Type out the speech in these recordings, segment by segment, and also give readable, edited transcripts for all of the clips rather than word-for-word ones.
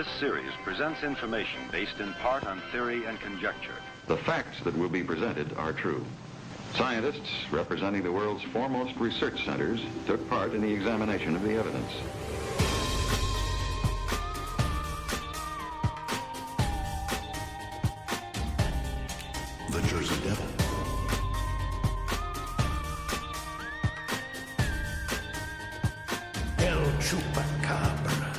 This series presents information based in part on theory and conjecture. The facts that will be presented are true. Scientists representing the world's foremost research centers took part in the examination of the evidence. The Jersey Devil. El Chupacabra.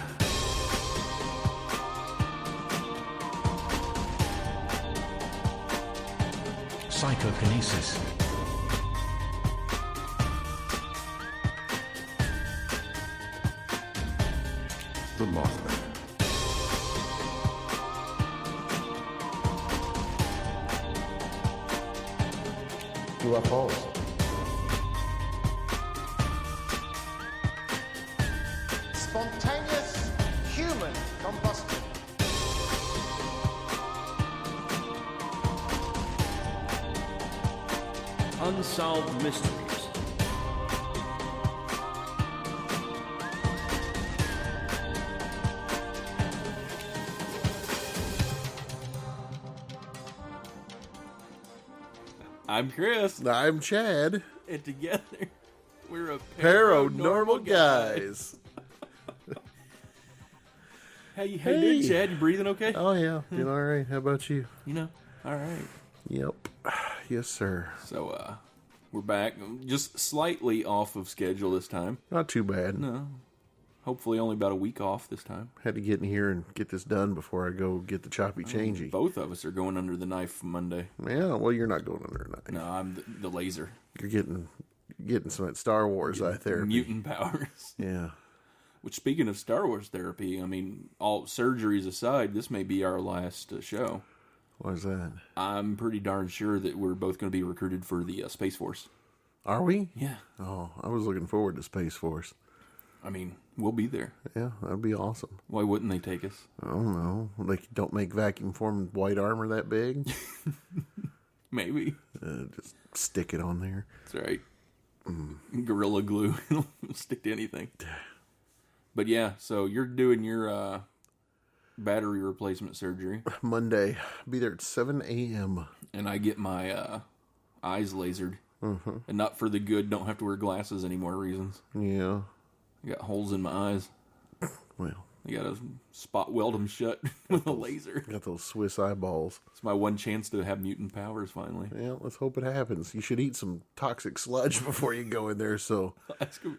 Psychokinesis. The Mothman. UFOs. Spontaneous human combustion. Unsolved mysteries. I'm Chris, I'm Chad. and together we're a Pair O Normal guys. How you doing, Chad? You breathing okay? Oh yeah, doing all right. How about you? You know, all right. Yep. Yes, sir. So, we're back, just slightly off of schedule this time. Not too bad. No, hopefully only about a week off this time. Had to get in here and get this done before I go get the choppy changey. Both of us are going under the knife Monday. Yeah, well, you're not going under a knife. No, I'm the laser. You're getting some Star Wars therapy. Mutant powers. Yeah. Which, speaking of Star Wars therapy, I mean, all surgeries aside, this may be our last show. Why is that? I'm pretty darn sure that we're both going to be recruited for the Space Force. Are we? Yeah. Oh, I was looking forward to Space Force. I mean, we'll be there. Yeah, that'd be awesome. Why wouldn't they take us? I don't know. They don't make vacuum-formed white armor that big. Maybe. Just stick it on there. That's right. Gorilla glue. It'll stick to anything. But yeah, so you're doing your battery replacement surgery. Monday. Be there at 7 a.m. And I get my eyes lasered. Mm-hmm. And not for the good, don't have to wear glasses anymore reasons. Yeah. I got holes in my eyes. Well. I got to spot weld them shut with a laser. Got those Swiss eyeballs. It's my one chance to have mutant powers finally. Yeah, let's hope it happens. You should eat some toxic sludge before you go in there, so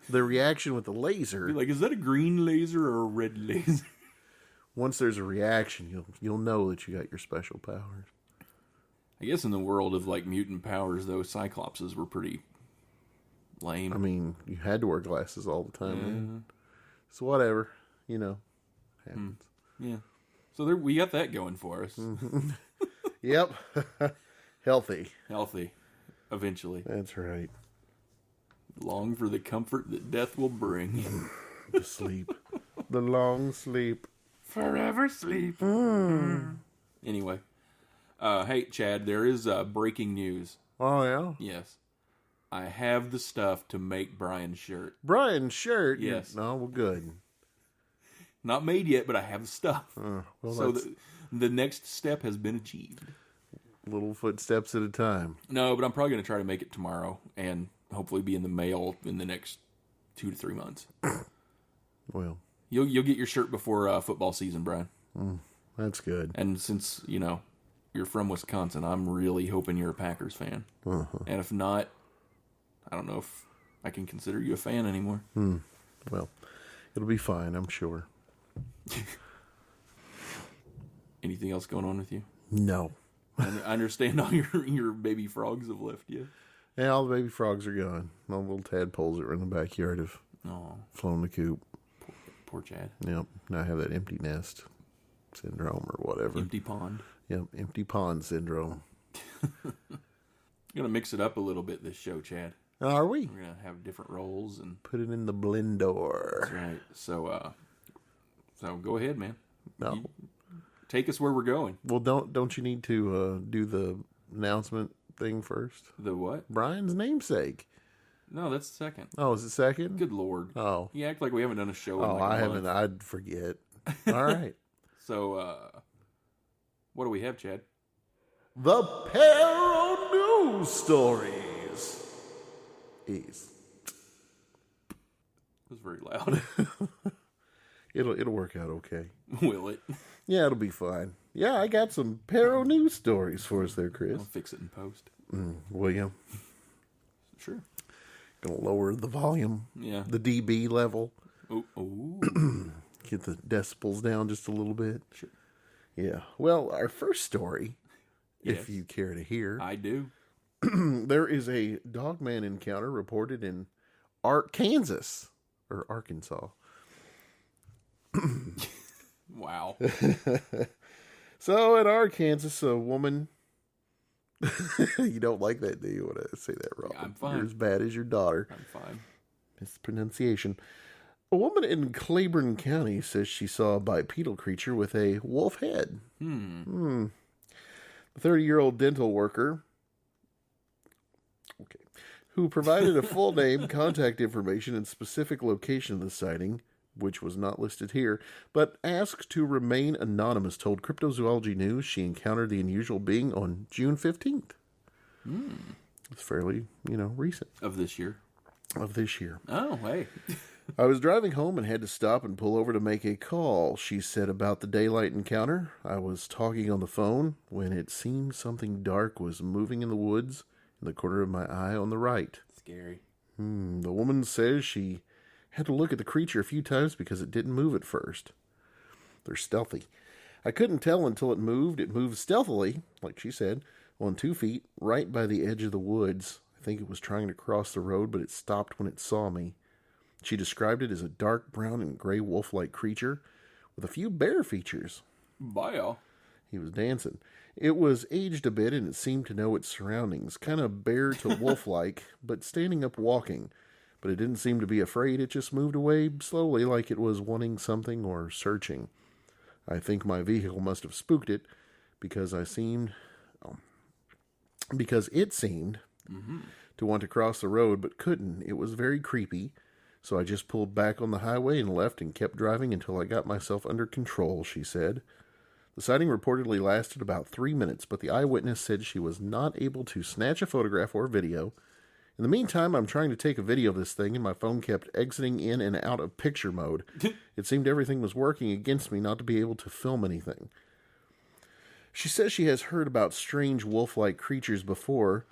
the reaction with the laser... Be like, is that a green laser or a red laser? Once there's a reaction, you'll know that you got your special powers. I guess in the world of, like, mutant powers, though, Cyclopses were pretty lame. I mean, you had to wear glasses all the time. Man. So whatever, happens. Yeah. So there, we got that going for us. Yep. Healthy. Eventually. That's right. Long for the comfort that death will bring. The sleep. The long sleep. Forever sleep. Anyway. Hey, Chad, there is breaking news. Oh, yeah? Yes. I have the stuff to make Brian's shirt. Brian's shirt? Yes. No, well, good. Not made yet, but I have the stuff. Well, so the next step has been achieved. Little footsteps at a time. No, but I'm probably going to try to make it tomorrow and hopefully be in the mail in the next 2 to 3 months. Well. You'll get your shirt before football season, Brian. That's good. And since, you're from Wisconsin, I'm really hoping you're a Packers fan. And if not, I don't know if I can consider you a fan anymore. Well, it'll be fine, I'm sure. Anything else going on with you? No. I understand all your baby frogs have left you. Yeah, all the baby frogs are gone. All the little tadpoles that were in the backyard have flown the coop. Poor Chad. Yep. Now I have that empty nest syndrome or whatever. Empty pond. Yep, empty pond syndrome. We're going to mix it up a little bit this show, Chad. Are we? We're going to have different roles and put it in the blender. That's right. So go ahead, man. No. Take us where we're going. Well, don't you need to do the announcement thing first? The what? Brian's namesake. No, that's the second. Oh, is it second? Good Lord. Oh. You act like we haven't done a show in I haven't. month. I'd forget. All right. So, what do we have, Chad? The Pair O News Stories. Ease. It was very loud. It'll work out okay. Will it? Yeah, it'll be fine. Yeah, I got some Pair O News Stories for us there, Chris. I'll fix it in post. Will you? Sure. Gonna lower the volume. Yeah. The dB level. Ooh. Get the decibels down just a little bit. Sure. Yeah. Well, our first story, Yes. if you care to hear, I do. there is a Dogman encounter reported in Arkansas or Arkansas. Wow. So in Arkansas, a woman. You don't like that, do you? Want to say that wrong? Yeah, I'm fine. You're as bad as your daughter. I'm fine. Mispronunciation. A woman in Claiborne County says she saw a bipedal creature with a wolf head. The 30-year-old dental worker, who provided a full name, contact information, and specific location of the sighting, which was not listed here, but asked to remain anonymous, told Cryptozoology News she encountered the unusual being on June 15th. It's fairly, recent. Of this year. Of this year. Oh, hey. I was driving home and had to stop and pull over to make a call, she said about the daylight encounter. I was talking on the phone when it seemed something dark was moving in the woods in the corner of my eye on the right. Scary. The woman says she had to look at the creature a few times because it didn't move at first. They're stealthy. I couldn't tell until it moved. It moved stealthily, like she said, on 2 feet, right by the edge of the woods. I think it was trying to cross the road, but it stopped when it saw me. She described it as a dark brown and gray wolf-like creature with a few bear features. Bio. He was dancing. It was aged a bit and it seemed to know its surroundings, kind of bear to wolf-like, but standing up walking. But it didn't seem to be afraid. It just moved away slowly like it was wanting something or searching. I think my vehicle must have spooked it because it seemed to want to cross the road but couldn't. It was very creepy. So I just pulled back on the highway and left and kept driving until I got myself under control, she said. The sighting reportedly lasted about 3 minutes, but the eyewitness said she was not able to snatch a photograph or video. In the meantime, I'm trying to take a video of this thing, and my phone kept exiting in and out of picture mode. It seemed everything was working against me not to be able to film anything. She says she has heard about strange wolf-like creatures before,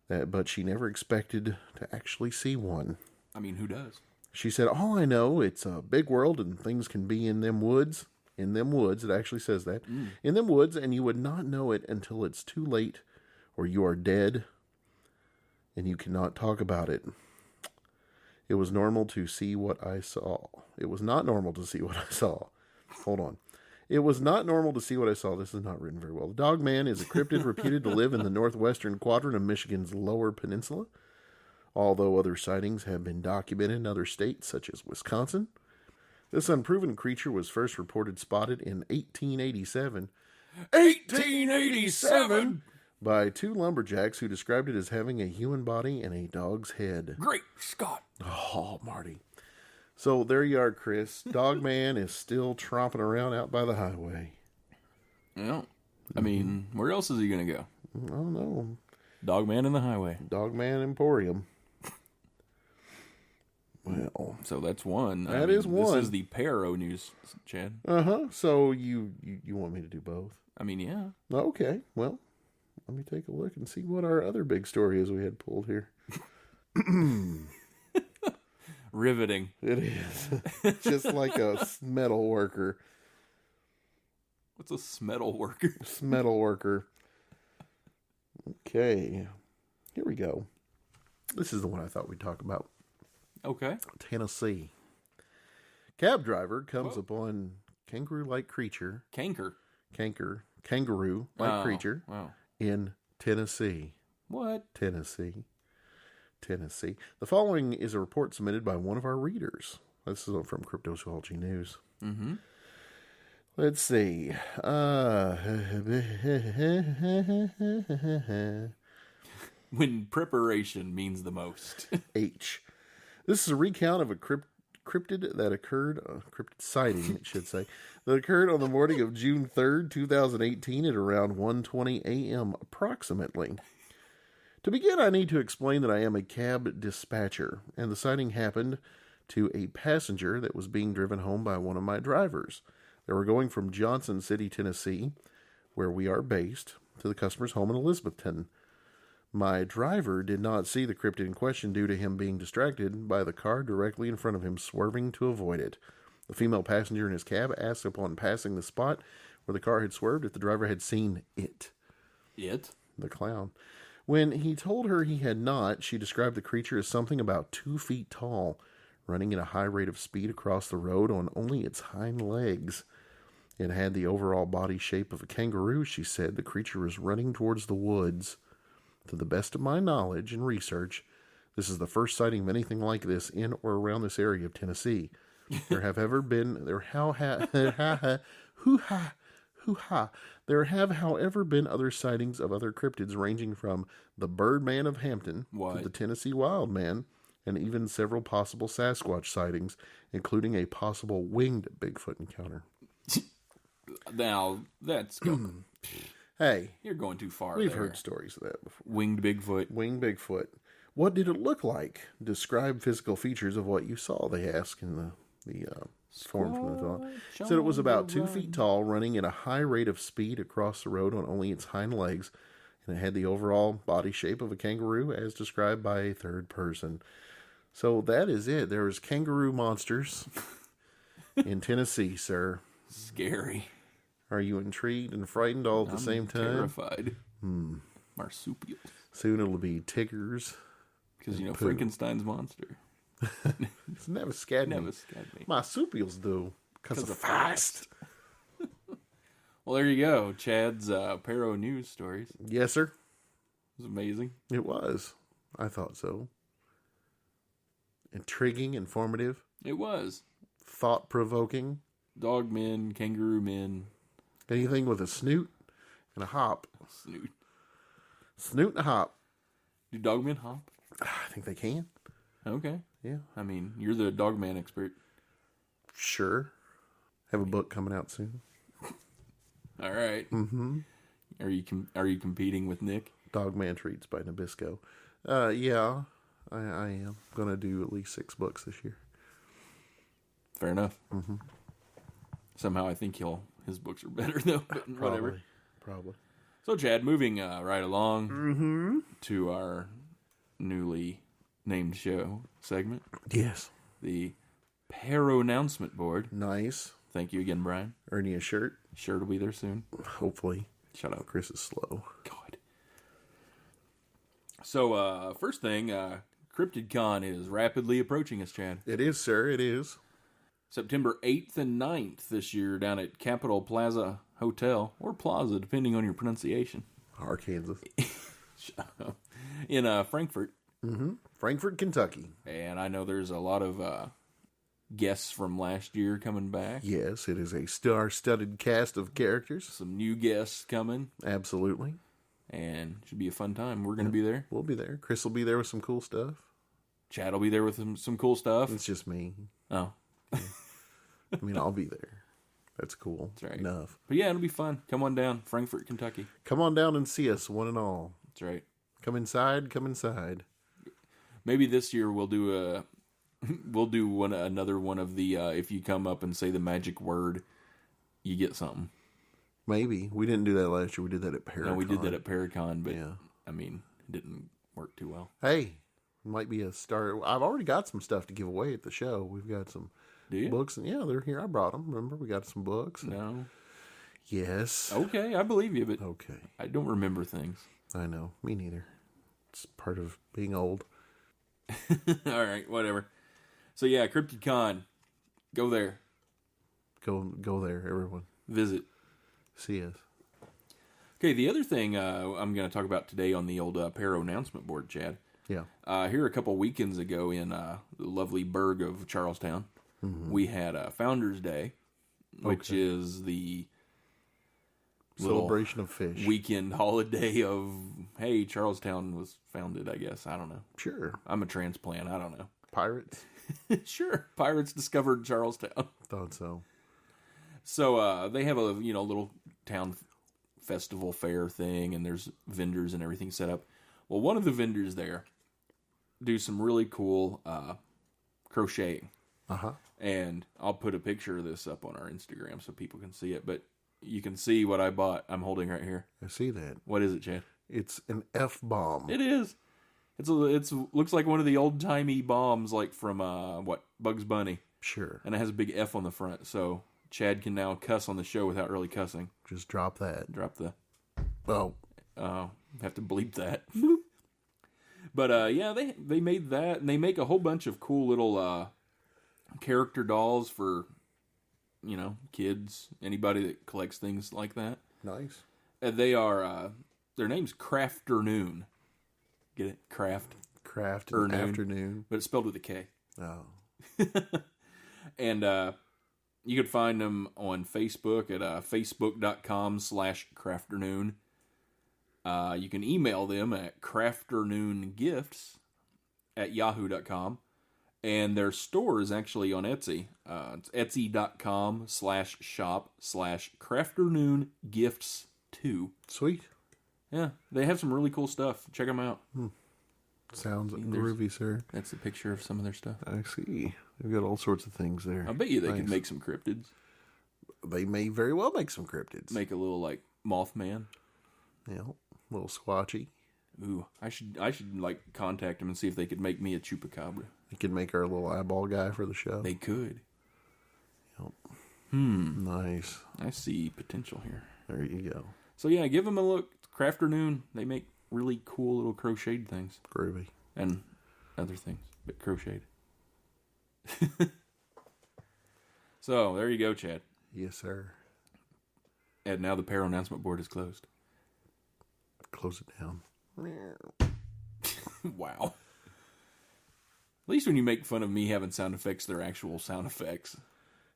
but she never expected to actually see one. I mean, who does? She said, all I know, it's a big world and things can be in them woods. In them woods, it actually says that. In them woods, and you would not know it until it's too late or you are dead and you cannot talk about it. It was normal to see what I saw. It was not normal to see what I saw. Hold on. It was not normal to see what I saw. This is not written very well. The Dogman is a cryptid reputed to live in the northwestern quadrant of Michigan's Lower Peninsula. Although other sightings have been documented in other states, such as Wisconsin. This unproven creature was first reported spotted in 1887. 1887! By 2 lumberjacks who described it as having a human body and a dog's head. Great Scott! Oh, Marty. So there you are, Chris. Dogman is still tromping around out by the highway. Well, I mean, where else is he going to go? I don't know. Dogman in the highway. Dogman Emporium. Well, so that's one. That is one. This is the Pair O News, Chad. So you want me to do both? I mean, yeah. Okay. Well, let me take a look and see what our other big story is we had pulled here. Riveting. It is. Just like a metal worker. What's a smetal worker? Metal worker. Okay. Here we go. This is the one I thought we'd talk about. Okay. Tennessee. Cab driver comes upon kangaroo-like creature. Kangaroo-like creature in Tennessee. What? Tennessee. The following is a report submitted by one of our readers. This is from Cryptozoology News. Mm-hmm. Let's see. When preparation means the most. H. This is a recount of a cryptid sighting, it should say, that occurred on the morning of June 3rd, 2018 at around 1:20 a.m. approximately. To begin, I need to explain that I am a cab dispatcher, and the sighting happened to a passenger that was being driven home by one of my drivers. They were going from Johnson City, Tennessee, where we are based, to the customer's home in Elizabethton. My driver did not see the cryptid in question due to him being distracted by the car directly in front of him, swerving to avoid it. The female passenger in his cab asked upon passing the spot where the car had swerved if the driver had seen it. It? The clown. When he told her he had not, she described the creature as something about 2 feet tall, running at a high rate of speed across the road on only its hind legs. It had the overall body shape of a kangaroo, she said. The creature was running towards the woods. To the best of my knowledge and research, this is the first sighting of anything like this in or around this area of Tennessee. There have however been other sightings of other cryptids ranging from the Birdman of Hampton to the Tennessee Wildman, and even several possible Sasquatch sightings, including a possible winged Bigfoot encounter. Now, that's going... Hey. You're going too far. We've heard stories of that before. Winged Bigfoot. Winged Bigfoot. What did it look like? Describe physical features of what you saw, they ask in the form from the thought. Said it was about 2 feet tall, running at a high rate of speed across the road on only its hind legs, and it had the overall body shape of a kangaroo as described by a third person. So that is it. There's kangaroo monsters in Tennessee, sir. Scary. Are you intrigued and frightened all at the same time? Terrified. Marsupials. Soon it'll be tigers. Because, you know, Frankenstein's monster. It's never scared me. Marsupials do. Because of fast. Well, there you go. Chad's Pair O News stories. Yes, sir. It was amazing. It was. I thought so. Intriguing, informative. It was. Thought-provoking. Dogmen, Kangaroomen. Anything with a snoot and a hop. Snoot. Snoot and a hop. Do dogmen hop? I think they can. Okay. Yeah. I mean, you're the dogman expert. Sure. Have a book coming out soon. All right. Mm-hmm. Are you competing with Nick? Dogman Treats by Nabisco. Yeah, I am going to do at least 6 books this year. Fair enough. Mm-hmm. Somehow I think his books are better, though, but whatever. Probably. So, Chad, moving right along to our newly named show segment. Yes. The Pair O Nouncement board. Nice. Thank you again, Brian. Earn you a shirt. Shirt will be there soon. Hopefully. Shut up. Chris is slow. God. So, first thing, CryptidCon is rapidly approaching us, Chad. It is, sir. It is. September 8th and 9th this year down at Capitol Plaza Hotel, or Plaza, depending on your pronunciation. Arkansas. In Frankfort. Mm-hmm. Frankfort, Kentucky. And I know there's a lot of guests from last year coming back. Yes, it is a star-studded cast of characters. Some new guests coming. Absolutely. And it should be a fun time. We're going to be there. We'll be there. Chris will be there with some cool stuff. Chad will be there with some cool stuff. It's just me. Oh. Yeah. I mean, I'll be there. That's cool. That's right. Enough. But yeah, it'll be fun. Come on down. Frankfort, Kentucky. Come on down and see us, one and all. That's right. Come inside. Come inside. Maybe this year we'll do another one of the if you come up and say the magic word, you get something. Maybe. We didn't do that last year. We did that at ParaCon. No, we did that at ParaCon, but yeah. I mean, it didn't work too well. Hey, it might be a start. I've already got some stuff to give away at the show. We've got some books, and yeah, they're here. I brought them. Remember, we got some books. No. Yes. Okay, I believe you, but okay, I don't remember things. I know. Me neither. It's part of being old. All right, whatever. So yeah, CryptidCon, go there. Go there, everyone. Visit. See us. Okay, the other thing I'm going to talk about today on the old Pair O Nouncement board, Chad. Yeah. Here a couple weekends ago in the lovely burg of Charlestown, we had Founders Day, which is the celebration of fish weekend holiday of, hey, Charlestown was founded, I guess. I don't know. Sure. I'm a transplant. I don't know. Pirates? Sure. Pirates discovered Charlestown. Thought so. So they have a little town festival fair thing, and there's vendors and everything set up. Well, one of the vendors there do some really cool crocheting. And I'll put a picture of this up on our Instagram so people can see it. But you can see what I bought. I'm holding right here. I see that. What is it, Chad? It's an F-bomb. It is. It's looks like one of the old timey bombs, like from Bugs Bunny. Sure. And it has a big F on the front, so Chad can now cuss on the show without really cussing. Just drop that. Drop the. Oh. Have to bleep that. Bloop. But yeah, they made that, and they make a whole bunch of cool little character dolls for kids, anybody that collects things like that. Nice. And they are their name's Krafternoon. Get it? Afternoon. But it's spelled with a K. Oh. And you could find them on Facebook at facebook.com/Krafternoon. You can email them at krafternoongifts@yahoo.com. And their store is actually on Etsy. It's etsy.com/shop/Krafternoongifts2. Sweet. Yeah, they have some really cool stuff. Check them out. Sounds groovy, sir. That's a picture of some of their stuff. I see. They've got all sorts of things there. I bet you they could make some cryptids. They may very well make some cryptids. Make a little, like, Mothman. Yeah, a little squatchy. Ooh, I should contact them and see if they could make me a chupacabra. They could make our little eyeball guy for the show. They could. Yep. Nice. I see potential here. There you go. So yeah, give them a look. Krafternoon. They make really cool little crocheted things. Groovy. And other things, but crocheted. So, there you go, Chad. Yes, sir. And now the Pair O Nouncement board is closed. Close it down. Wow. At least when you make fun of me having sound effects, they're actual sound effects.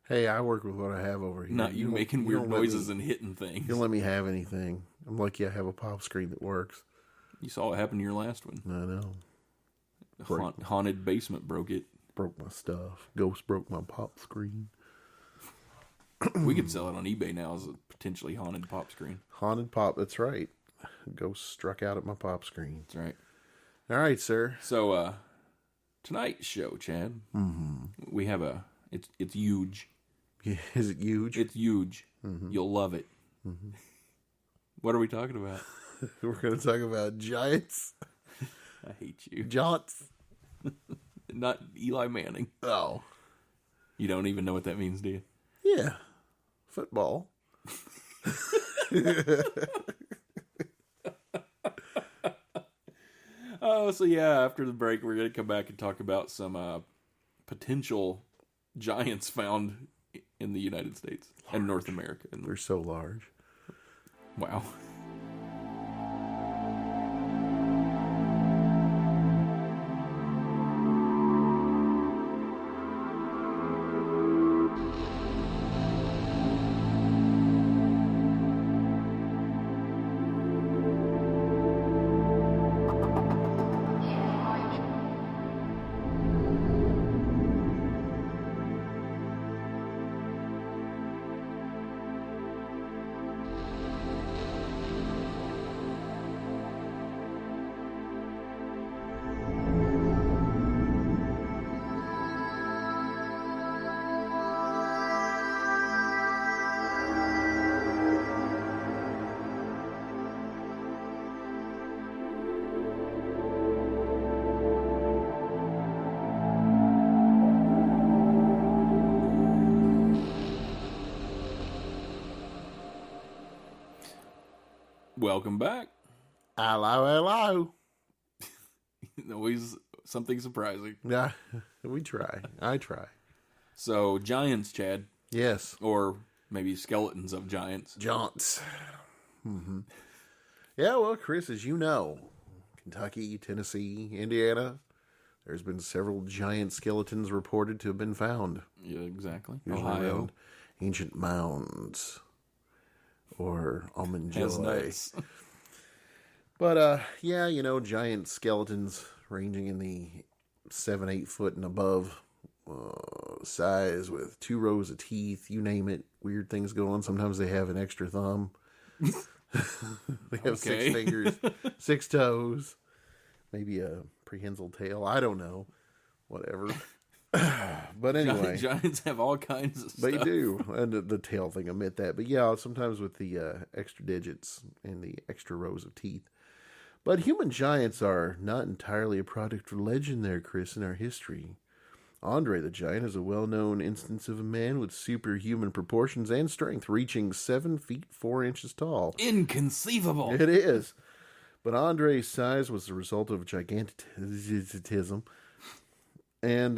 Hey, I work with what I have over here. Not you making weird noises and hitting things. You don't let me have anything. I'm lucky I have a pop screen that works. You saw what happened to your last one. I know. Haunted basement broke it. Broke my stuff. Ghost broke my pop screen. We could sell it on eBay now as a potentially haunted pop screen. Haunted pop, that's right. Ghost struck out at my pop screen. That's right. All right, sir. So, tonight's show, Chad, we have it's huge. Yeah, is it huge? It's huge. You'll love it. What are we talking about? We're going to talk about giants. I hate you. Jaunts. Not Eli Manning. Oh. You don't even know what that means, do you? Yeah. Football. Oh, so yeah, after the break, we're going to come back and talk about some potential giants found in the United States and North America. They're so large. Wow. Welcome back. Hello. Always something surprising. Yeah, we try. I try. So, giants, Chad. Yes. Or maybe skeletons of giants. Jaunts. Yeah, well, Chris, as you know, Kentucky, Tennessee, Indiana, there's been several giant skeletons reported to have been found. Yeah, exactly. Usually Ohio. around ancient mounds or almond joy. That's nice. But, yeah, giant skeletons ranging in the 7-8 foot and above size with 2 rows of teeth, you name it. Weird things go on. Sometimes they have an extra thumb. They have 6 fingers, 6 toes, maybe a prehensile tail. I don't know. Whatever. But anyway. Giants have all kinds of stuff. They do. And the tail thing, admit that. But yeah, sometimes with the extra digits and the extra rows of teeth. But human giants are not entirely a product of legend there, Chris, in our history. Andre the Giant is a well-known instance of a man with superhuman proportions and strength, reaching 7 feet 4 inches tall. Inconceivable. It is. But Andre's size was the result of gigantism and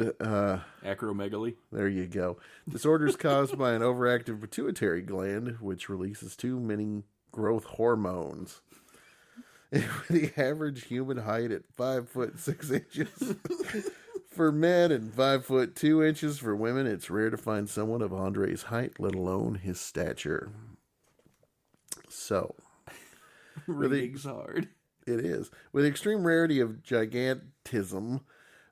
acromegaly. There you go. Disorders caused by an overactive pituitary gland, which releases too many growth hormones. With the average human height at 5 foot 6 inches for men and 5 foot 2 inches for women, it's rare to find someone of Andre's height, let alone his stature. So, rigging's hard. It is. With the extreme rarity of gigantism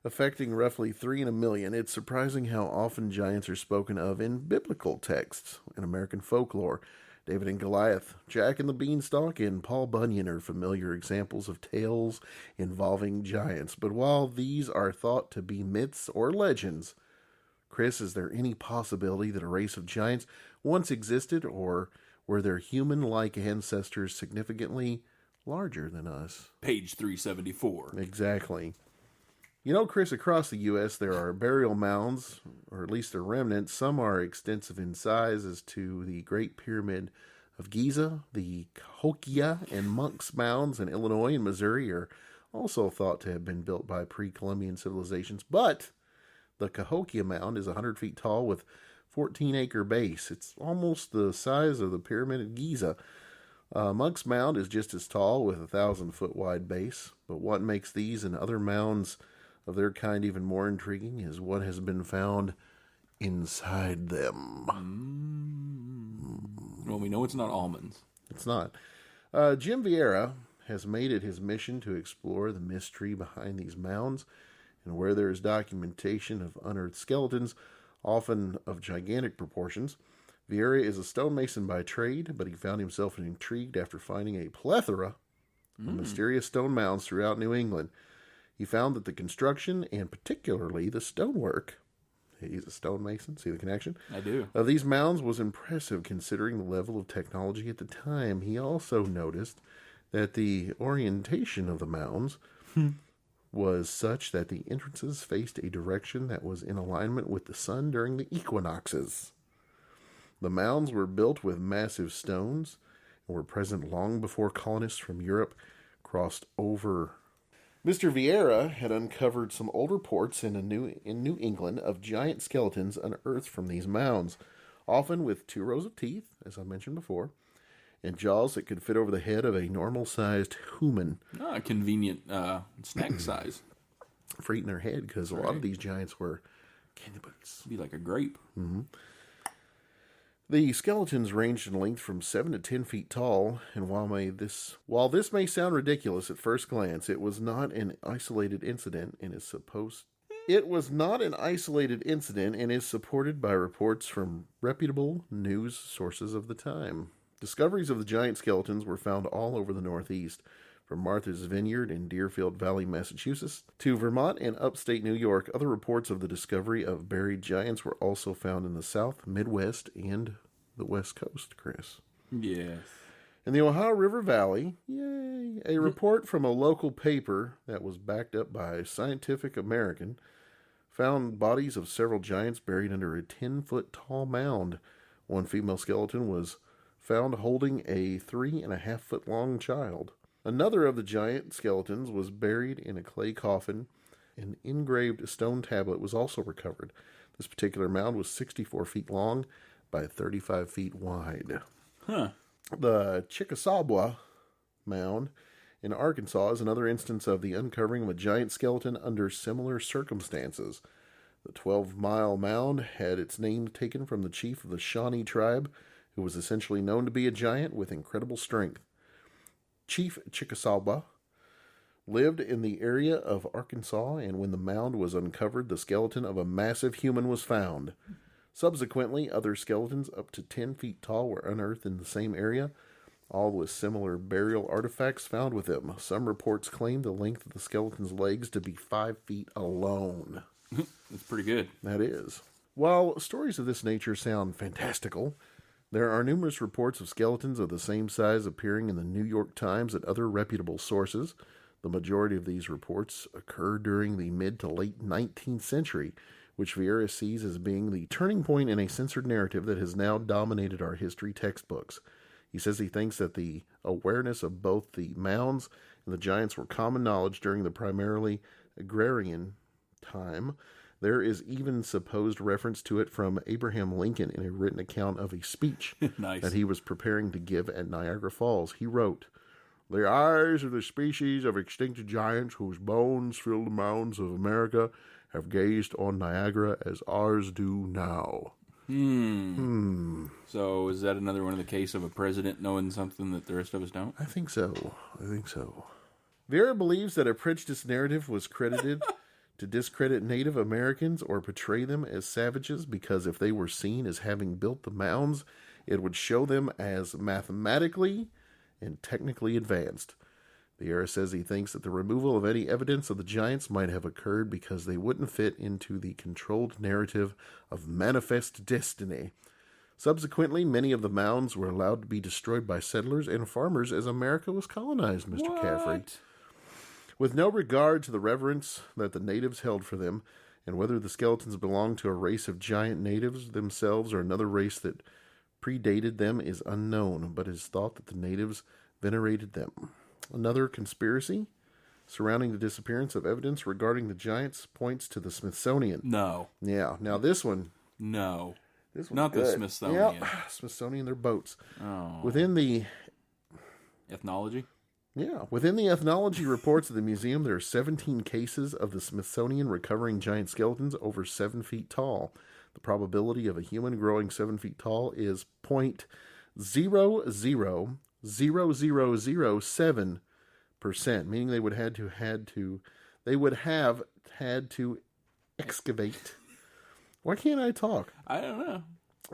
affecting roughly 3 in a million, it's surprising how often giants are spoken of in biblical texts and American folklore. David and Goliath, Jack and the Beanstalk, and Paul Bunyan are familiar examples of tales involving giants. But while these are thought to be myths or legends, Chris, is there any possibility that a race of giants once existed, or were their human-like ancestors significantly larger than us? Page 374. Exactly. You know, Chris, across the U.S. there are burial mounds, or at least their remnants. Some are extensive in size, as to the Great Pyramid of Giza. The Cahokia and Monk's Mounds in Illinois and Missouri are also thought to have been built by pre-Columbian civilizations. But the Cahokia Mound is 100 feet tall with 14-acre base. It's almost the size of the Pyramid of Giza. Monk's Mound is just as tall with a 1,000-foot wide base. But what makes these and other mounds of their kind even more intriguing is what has been found inside them. Well, we know it's not almonds. It's not. Jim Vieira has made it his mission to explore the mystery behind these mounds, and where there is documentation of unearthed skeletons, often of gigantic proportions. Vieira is a stonemason by trade, but he found himself intrigued after finding a plethora of mysterious stone mounds throughout New England. He found that the construction, and particularly the stonework, he's a stonemason, see the connection? I do. Of these mounds was impressive considering the level of technology at the time. He also noticed that the orientation of the mounds was such that the entrances faced a direction that was in alignment with the sun during the equinoxes. The mounds were built with massive stones and were present long before colonists from Europe crossed over. Mr. Vieira had uncovered some old reports in New England of giant skeletons unearthed from these mounds, often with 2 rows of teeth, as I mentioned before, and jaws that could fit over the head of a normal-sized human. Convenient snack size. For eating their head, because a lot of these giants were cannibals. Be like a grape. Mm-hmm. The skeletons ranged in length from 7 to 10 feet tall, and while this may sound ridiculous at first glance, it was not an isolated incident and is supported by reports from reputable news sources of the time. Discoveries of the giant skeletons were found all over the Northeast, from Martha's Vineyard in Deerfield Valley, Massachusetts, to Vermont and upstate New York. Other reports of the discovery of buried giants were also found in the South, Midwest, and the West Coast, Chris. Yes. In the Ohio River Valley, a report from a local paper that was backed up by Scientific American found bodies of several giants buried under a 10-foot tall mound. One female skeleton was found holding a 3.5-foot long child. Another of the giant skeletons was buried in a clay coffin. An engraved stone tablet was also recovered. This particular mound was 64 feet long by 35 feet wide. The Chickasaw Mound in Arkansas is another instance of the uncovering of a giant skeleton under similar circumstances. The 12-mile mound had its name taken from the chief of the Shawnee tribe, who was essentially known to be a giant with incredible strength. Chief Chickasaw lived in the area of Arkansas, and when the mound was uncovered, the skeleton of a massive human was found. Subsequently, other skeletons up to 10 feet tall were unearthed in the same area, all with similar burial artifacts found with them. Some reports claim the length of the skeleton's legs to be 5 feet alone. That's pretty good. That is. While stories of this nature sound fantastical, there are numerous reports of skeletons of the same size appearing in the New York Times and other reputable sources. The majority of these reports occur during the mid to late 19th century, which Vieira sees as being the turning point in a censored narrative that has now dominated our history textbooks. He says he thinks that the awareness of both the mounds and the giants were common knowledge during the primarily agrarian time. There is even supposed reference to it from Abraham Lincoln in a written account of a speech Nice. that he was preparing to give at Niagara Falls. He wrote, "The eyes of the species of extinct giants whose bones fill the mounds of America have gazed on Niagara as ours do now." So is that another one of the case of a president knowing something that the rest of us don't? I think so. Vera believes that a prejudice narrative was credited to discredit Native Americans or portray them as savages because if they were seen as having built the mounds, it would show them as mathematically and technically advanced. Vieira says he thinks that the removal of any evidence of the giants might have occurred because they wouldn't fit into the controlled narrative of manifest destiny. Subsequently, many of the mounds were allowed to be destroyed by settlers and farmers as America was colonized, Mr. Caffrey. With no regard to the reverence that the natives held for them, and whether the skeletons belonged to a race of giant natives themselves or another race that predated them is unknown, but it is thought that the natives venerated them. Another conspiracy surrounding the disappearance of evidence regarding the giants points to the Smithsonian. No. Yeah, now this one... No. This one's Not good. the Smithsonian. Yep. Smithsonian, their boats. Oh. Within the Ethnology? ethnology reports of the museum, there are 17 cases of the Smithsonian recovering giant skeletons over 7 feet tall. The probability of a human growing 7 feet tall is 0.000007%, meaning they would have had to excavate. Why can't I talk? I don't know.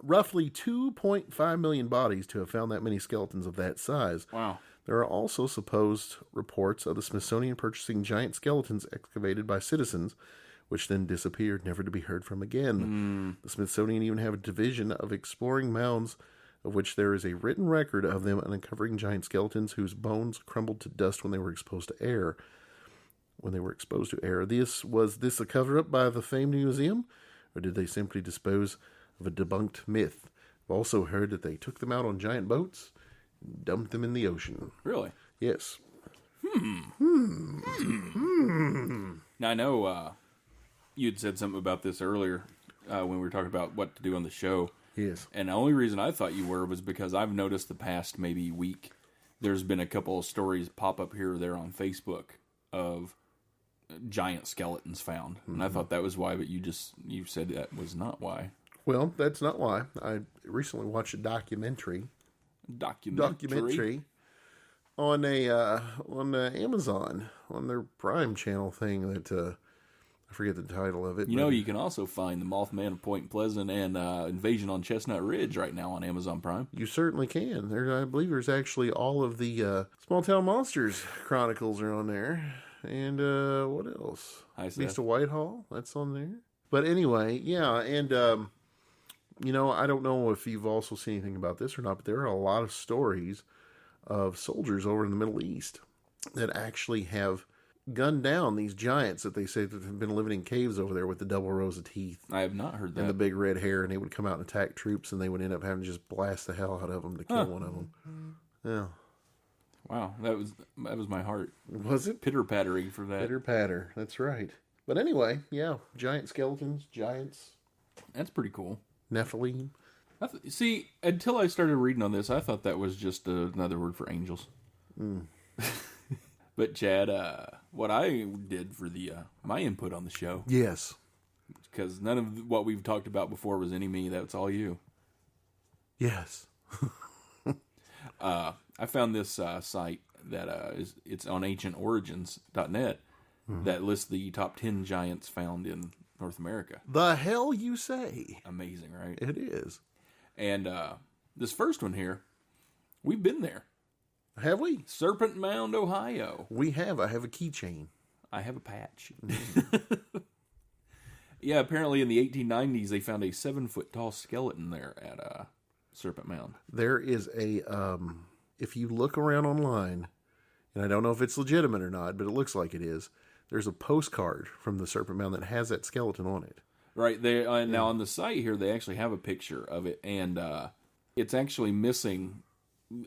Roughly 2.5 million bodies to have found that many skeletons of that size. Wow. There are also supposed reports of the Smithsonian purchasing giant skeletons excavated by citizens, which then disappeared, never to be heard from again. The Smithsonian even have a division of exploring mounds, of which there is a written record of them uncovering giant skeletons whose bones crumbled to dust when they were exposed to air. Was this a cover-up by the famed museum, or did they simply dispose of a debunked myth? I've also heard that they took them out on giant boats and dumped them in the ocean. Really? Yes. Now, I know you'd said something about this earlier when we were talking about what to do on the show. Yes. And the only reason I thought you were was because I've noticed the past maybe week, there's been a couple of stories pop up here or there on Facebook of giant skeletons found. And I thought that was why, but you said that was not why. Well, that's not why. I recently watched a documentary on Amazon, on their Prime channel thing that I forget the title of it. You can also find The Mothman of Point Pleasant and Invasion on Chestnut Ridge right now on Amazon Prime. You certainly can. I believe there's actually all of the Small Town Monsters Chronicles are on there. And what else? Beast of Whitehall, that's on there. But anyway, yeah, and I don't know if you've also seen anything about this or not, but there are a lot of stories of soldiers over in the Middle East that actually have gunned down these giants that they say that have been living in caves over there with the double rows of teeth. I have not heard that. And the big red hair, and they would come out and attack troops, and they would end up having to just blast the hell out of them to kill one of them. Yeah. Wow, that was my heart. Was it? Pitter-pattering for that. Pitter-patter, that's right. But anyway, yeah, giant skeletons, giants. That's pretty cool. Nephilim. See, until I started reading on this, I thought that was just another word for angels. But Chad, what I did for my input on the show. Yes. Because none of what we've talked about before was any me. That's all you. Yes. I found this site that it's on ancientorigins.net that lists the top 10 giants found in North America. The hell you say? Amazing, right? It is. And this first one here, we've been there. Have we? Serpent Mound, Ohio. We have. I have a keychain. I have a patch. Yeah, apparently in the 1890s, they found a 7-foot tall skeleton there at Serpent Mound. There is a, if you look around online, and I don't know if it's legitimate or not, but it looks like it is, there's a postcard from the Serpent Mound that has that skeleton on it. Right. Now on the site here, they actually have a picture of it, and it's actually missing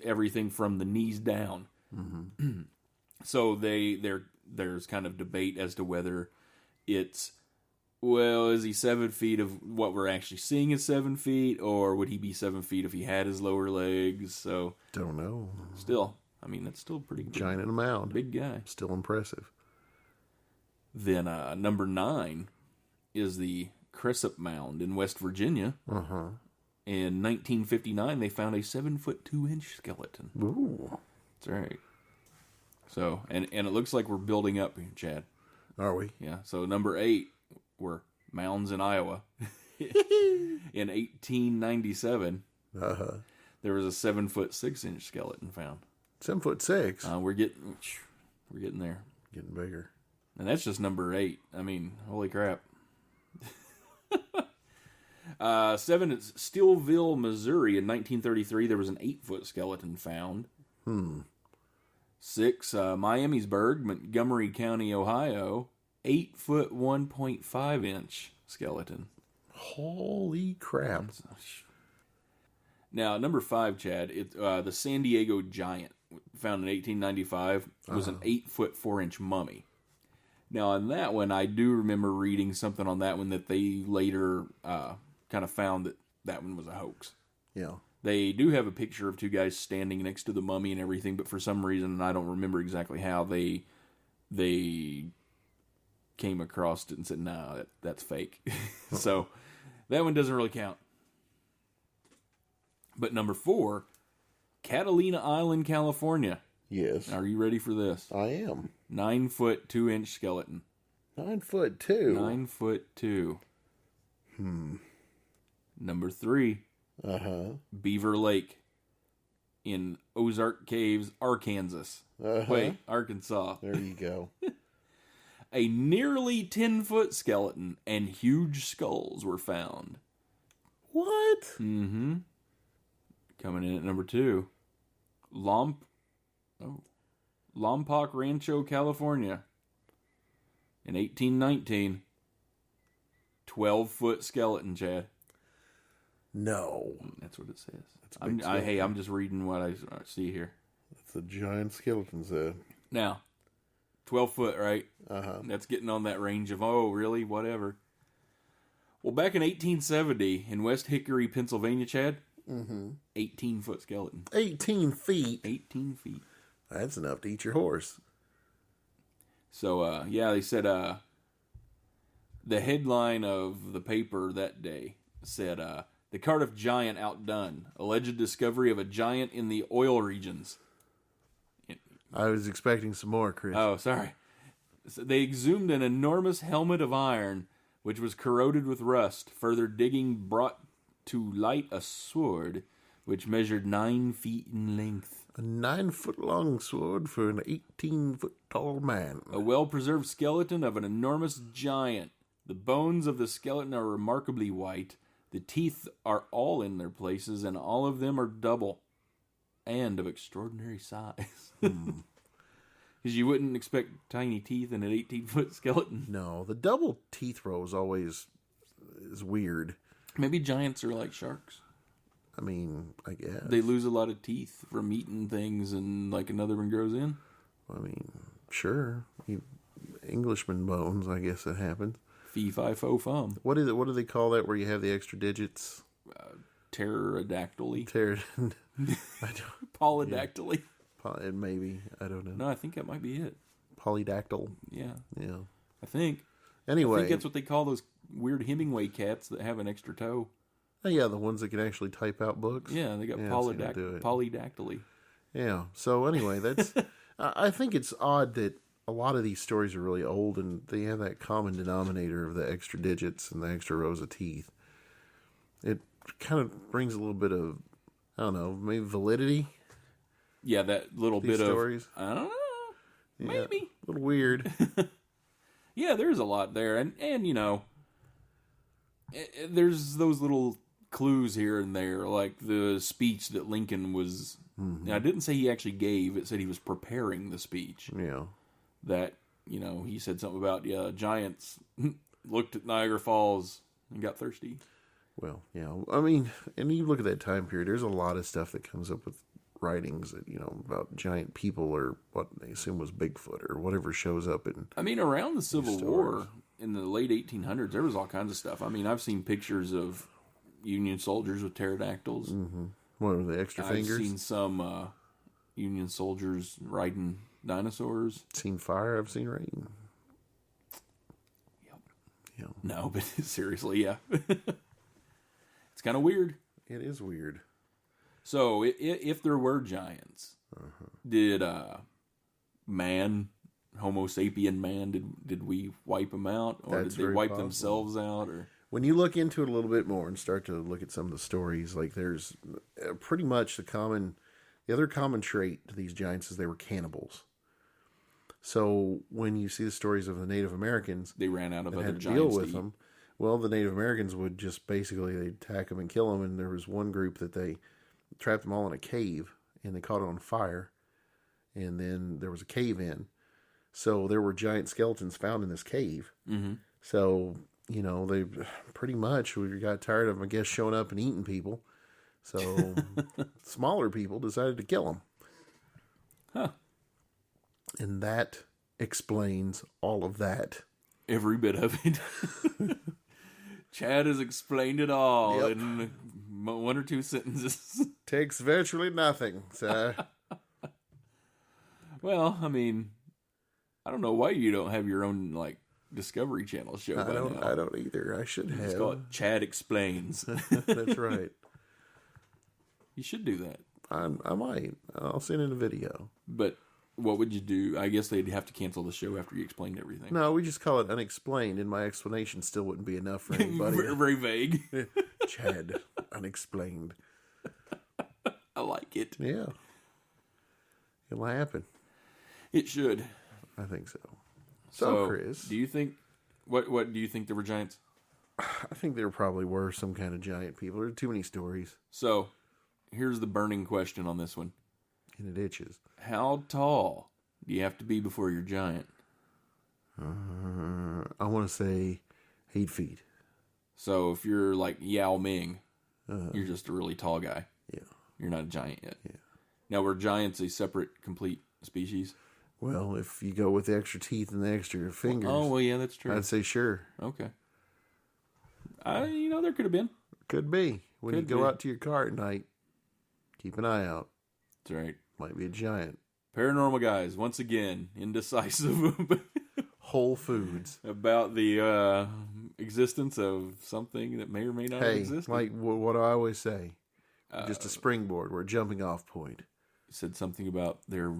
everything from the knees down. Mm-hmm. So there's kind of debate as to whether it's, well, is he 7 feet of what we're actually seeing is 7 feet, or would he be 7 feet if he had his lower legs? So don't know. Still, I mean, that's still pretty big, giant in a mound. Big guy. Still impressive. Then number 9 is the Crescent Mound in West Virginia. Uh-huh. In 1959, they found a 7-foot 2-inch skeleton. Ooh. That's right. So, and it looks like we're building up here, Chad. Are we? Yeah. So number 8 were mounds in Iowa. In 1897, there was a 7-foot 6-inch skeleton found. 7'6". We're getting there. Getting bigger. And that's just number 8. I mean, holy crap. 7 is Steelville, Missouri. In 1933, there was an 8-foot skeleton found. 6, Miamisburg, Montgomery County, Ohio. 8-foot, 1.5-inch skeleton. Holy crap. Now, number 5, Chad, the San Diego Giant, found in 1895, was an 8-foot, 4-inch mummy. Now, on that one, I do remember reading something on that one that they later kind of found that one was a hoax. Yeah. They do have a picture of 2 guys standing next to the mummy and everything, but for some reason, and I don't remember exactly how, they came across it and said, no, that's fake. So, that one doesn't really count. But number 4, Catalina Island, California. Yes. Are you ready for this? I am. 9-foot, 2-inch skeleton. 9'2". 9'2". Number 3. Beaver Lake in Ozark Caves, Arkansas. Wait, Arkansas. There you go. A nearly 10-foot skeleton and huge skulls were found. What? Mm-hmm. Coming in at number 2. Lompoc Rancho, California. In 1819. 12-foot skeleton, Chad. No. That's what it says. That's I'm just reading what I see here. That's a giant skeleton set. Now, 12 foot, right? That's getting on that range of, oh, really? Whatever. Well, back in 1870, in West Hickory, Pennsylvania, Chad, 18-foot skeleton. 18 feet? 18 feet. That's enough to eat your horse. So, they said the headline of the paper that day said, the Cardiff Giant outdone. Alleged discovery of a giant in the oil regions. I was expecting some more, Chris. Oh, sorry. So they exhumed an enormous helmet of iron, which was corroded with rust. Further digging brought to light a sword, which measured 9 feet in length. A 9-foot-long sword for an 18-foot-tall man. A well-preserved skeleton of an enormous giant. The bones of the skeleton are remarkably white. The teeth are all in their places, and all of them are double. And of extraordinary size. Because you wouldn't expect tiny teeth in an 18-foot skeleton. No, the double teeth row is weird. Maybe giants are like sharks. I mean, I guess. They lose a lot of teeth from eating things and like another one grows in. I mean, sure. Englishman bones, I guess it happens. Fee, fi, fo, fum. What is it? What do they call that where you have the extra digits? Pterodactyly. Polydactyly. Maybe. I don't know. No, I think that might be it. Polydactyl. Yeah. Yeah. I think. Anyway. I think that's what they call those weird Hemingway cats that have an extra toe. Oh, yeah, the ones that can actually type out books. Yeah, they got polydactyly. Yeah. So anyway, that's... I think it's odd that a lot of these stories are really old and they have that common denominator of the extra digits and the extra rows of teeth. It kind of brings a little bit of, I don't know, maybe validity. Yeah, that little These bit stories. of, I don't know, maybe. Yeah, a little weird. Yeah, there's a lot there. And you know, there's those little clues here and there, like the speech that Lincoln was... Now, I didn't say he actually gave. It said he was preparing the speech. Yeah. That, you know, he said something about, giants looked at Niagara Falls and got thirsty. Well, yeah. I mean, and you look at that time period, there's a lot of stuff that comes up with writings that, about giant people or what they assume was Bigfoot or whatever shows up in... I mean, around the Civil War in the late 1800s, there was all kinds of stuff. I mean, I've seen pictures of Union soldiers with pterodactyls. Mm-hmm. What are the extra fingers? I've seen some Union soldiers riding dinosaurs. Seen fire, I've seen rain. Yep. Yeah. No, but seriously, yeah. It's kind of weird. It is weird. So, if there were giants, did man, Homo sapien man, did we wipe them out? Or That's did they very wipe possible. themselves out? Or When you look into it a little bit more and start to look at some of the stories, like there's pretty much the other common trait to these giants is they were cannibals. So when you see the stories of the Native Americans, they ran out of that other had to giants deal to with eat. them. Well, the Native Americans would just basically they'd attack them and kill them. And there was one group that they trapped them all in a cave and they caught it on fire. And then there was a cave in, so there were giant skeletons found in this cave. Mm-hmm. So they pretty much we got tired of them, I guess, showing up and eating people. So smaller people decided to kill them. Huh. And that explains all of that. Every bit of it. Chad has explained it all in one or two sentences. Takes virtually nothing, sir. Well, I mean, I don't know why you don't have your own, Discovery Channel show by now. I don't either. I should have. It's called Chad Explains. That's right. You should do that. I might. I'll send in a video. But what would you do? I guess they'd have to cancel the show after you explained everything. No, we just call it unexplained, and my explanation still wouldn't be enough for anybody. Very, very vague. Chad, unexplained. I like it. Yeah. It'll happen. It should. I think so. So, Chris, do you think what do you think there were giants? I think there probably were some kind of giant people. There are too many stories. So, here's the burning question on this one. And it itches. How tall do you have to be before you're giant? I want to say 8 feet. So, if you're like Yao Ming, you're just a really tall guy. Yeah. You're not a giant yet. Yeah. Now, were giants a separate, complete species? Well, if you go with the extra teeth and the extra fingers. Oh, well, yeah, that's true. I'd say sure. Okay. There could have been. Could be. When Could you go be. out to your car at night, keep an eye out. That's right. Might be a giant. Paranormal guys, once again, indecisive Whole Foods. about the existence of something that may or may not have Hey, existed. like what do I always say? Just a springboard. We're a jumping off point. Said something about there are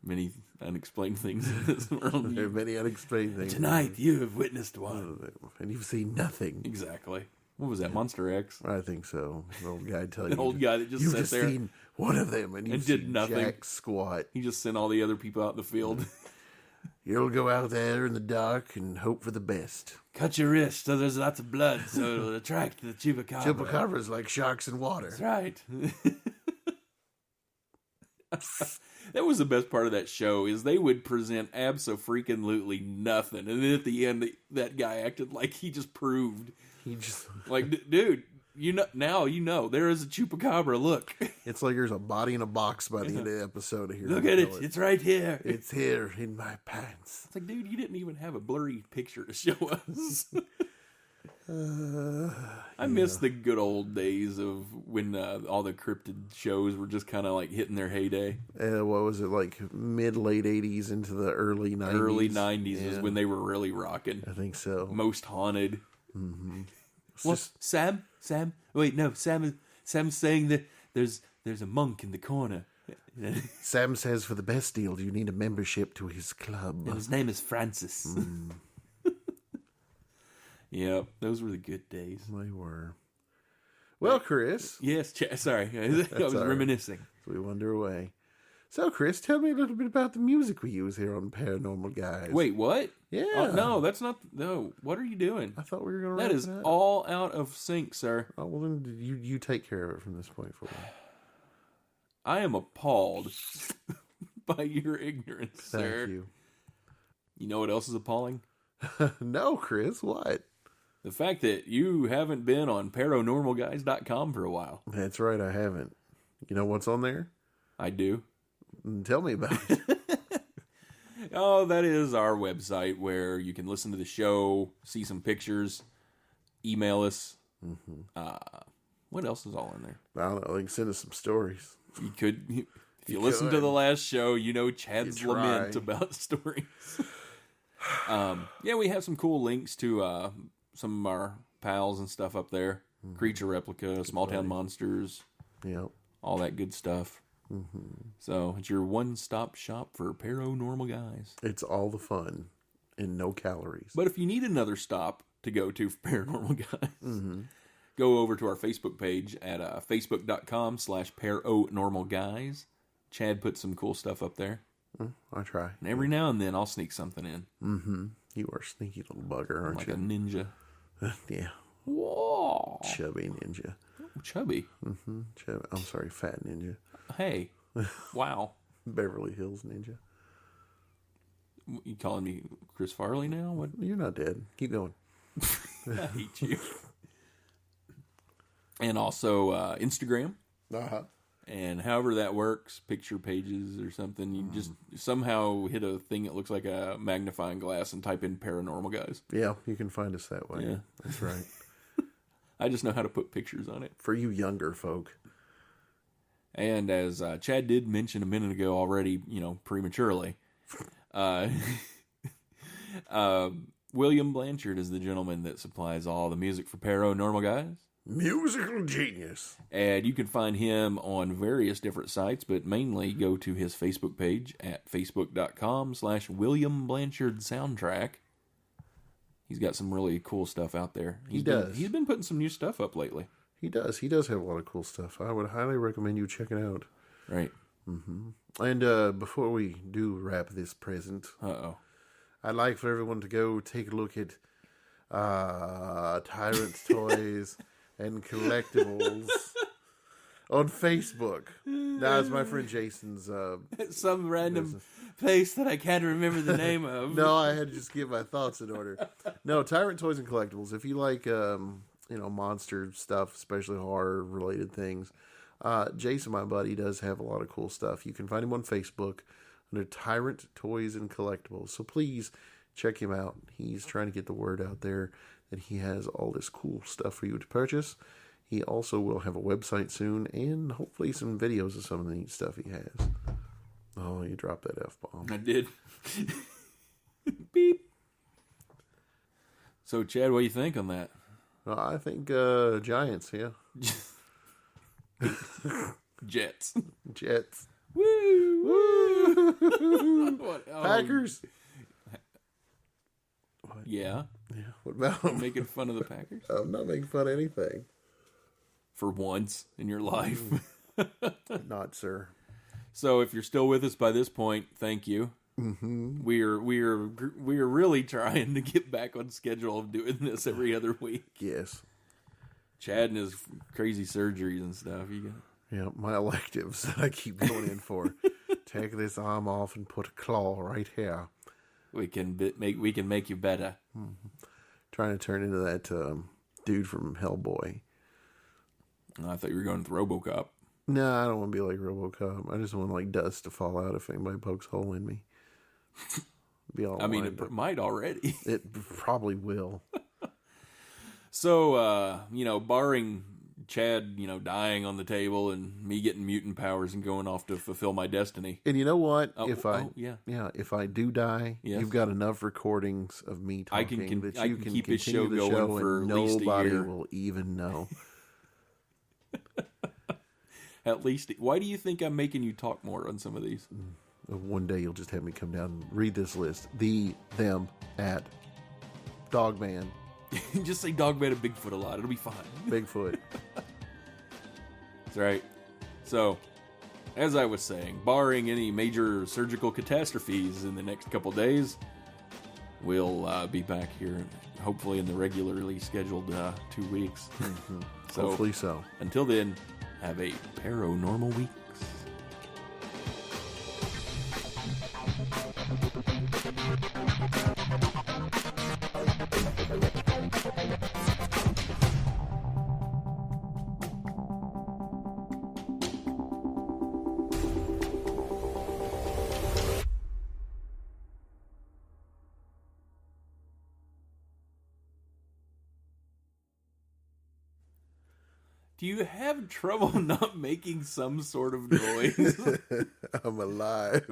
many unexplained things in this world. There are many unexplained things. Tonight, you have witnessed one. And you've seen nothing. Exactly. What was that, Monster X? I think so. The old guy tell you. The old guy that just you've sat just there seen one of them and you and did nothing. Jack squat. He just sent all the other people out in the field. You'll go out there in the dark and hope for the best. Cut your wrist so there's lots of blood so it'll attract the chupacabra. Chupacabras like sharks in water. That's right. That was the best part of that show is they would present abso-freaking-lutely nothing. And then at the end, that guy acted like he just proved. He just Like, dude, now you know. There is a chupacabra. Look. It's like there's a body in a box by the end of the episode. Here, Look at it. It's right here. It's here in my pants. It's like, dude, you didn't even have a blurry picture to show us. I miss the good old days of when all the cryptid shows were just kind of like hitting their heyday. What was it, like late 80s into the early 90s? Early 90s was when they were really rocking. I think so. Most Haunted. Mm-hmm. Well, Sam. Wait, no, Sam's saying that there's a monk in the corner. Sam says for the best deal, you need a membership to his club. And his name is Francis. Yep, those were the good days. They were. Well, Chris. Yes, sorry. I was reminiscing. So we wander away. So, Chris, tell me a little bit about the music we use here on Paranormal Guys. Wait, what? Yeah. No, that's not... No, what are you doing? I thought we were going to That is all out of sync, sir. Oh, well, then you take care of it from this point forward. I am appalled by your ignorance, Thank sir. you. You know what else is appalling? No, Chris, what? The fact that you haven't been on paranormalguys.com for a while. That's right, I haven't. You know what's on there? I do. Tell me about it. Oh, that is our website where you can listen to the show, see some pictures, email us. What else is all in there? I don't know. They can send us some stories. You could, if you listen to the last show, you know Chad's You try. lament about stories. Yeah, we have some cool links to some of our pals and stuff up there. Creature Replica, Small Town Monsters, Yep. all that good stuff. So it's your one-stop shop for Paranormal Guys. It's all the fun and no calories. But if you need another stop to go to for Paranormal Guys, go over to our Facebook page at facebook.com/paranormalguys. Chad put some cool stuff up there. I try. And every now and then I'll sneak something in. You are a sneaky little bugger, aren't Like you? a ninja. Yeah. Whoa. Chubby ninja. Chubby. I'm sorry, fat ninja. Hey. Wow. Beverly Hills ninja. You calling me Chris Farley now? What? You're not dead. Keep going. I hate you. And also Instagram. Uh-huh. And however that works, picture pages or something, you just somehow hit a thing that looks like a magnifying glass and type in Paranormal Guys. Yeah, you can find us that way. Yeah. That's right. I just know how to put pictures on it. For you younger folk. And as Chad did mention a minute ago already, prematurely, William Blanchard is the gentleman that supplies all the music for Paranormal Guys. Musical genius. And you can find him on various different sites, but mainly go to his Facebook page at facebook.com/William Blanchard Soundtrack. He's got some really cool stuff out there. He's been putting some new stuff up lately. He does. He does have a lot of cool stuff. I would highly recommend you check it out. Right. And before we do wrap this present, Uh-oh. I'd like for everyone to go take a look at Tyrant's Toys and Collectibles on Facebook. That's my friend Jason's. Some random place that I can't remember the name of. No, I had to just get my thoughts in order. No, Tyrant Toys and Collectibles. If you like, monster stuff, especially horror-related things, Jason, my buddy, does have a lot of cool stuff. You can find him on Facebook under Tyrant Toys and Collectibles. So please check him out. He's trying to get the word out there that he has all this cool stuff for you to purchase. He also will have a website soon and hopefully some videos of some of the neat stuff he has. Oh, you dropped that F-bomb. I did. Beep. So, Chad, what do you think on that? I think Giants, yeah. Jets. Jets. Woo! Woo! What? Oh, Packers. yeah. Yeah. What about them? Making fun of the Packers? I'm not making fun of anything. For once in your life. Not, sir. So if you're still with us by this point, thank you. We're really trying to get back on schedule of doing this every other week. Yes. Chad and his crazy surgeries and stuff. Yeah, my electives that I keep going in for. Take this arm off and put a claw right here. We can make you better. Trying to turn into that dude from Hellboy. I thought you were going with RoboCop. No, I don't want to be like RoboCop. I just want like dust to fall out if anybody pokes a hole in me. Be all. I mean, it might already. It probably will. So, barring Chad, dying on the table and me getting mutant powers and going off to fulfill my destiny. And you know what? If I do die, yes. You've got enough recordings of me talking I can keep continue this show the going show for and at least a nobody year. will even know. At least, why do you think I'm making you talk more on some of these? One day you'll just have me come down and read this list. Them, at, Dogman, Just say Dogman and Bigfoot a lot. It'll be fine. Bigfoot. That's right. So, as I was saying, barring any major surgical catastrophes in the next couple days, we'll be back here, hopefully in the regularly scheduled 2 weeks. So, Hopefully so. Until then, have a Pair O Normal week. Do you have trouble not making some sort of noise? I'm alive.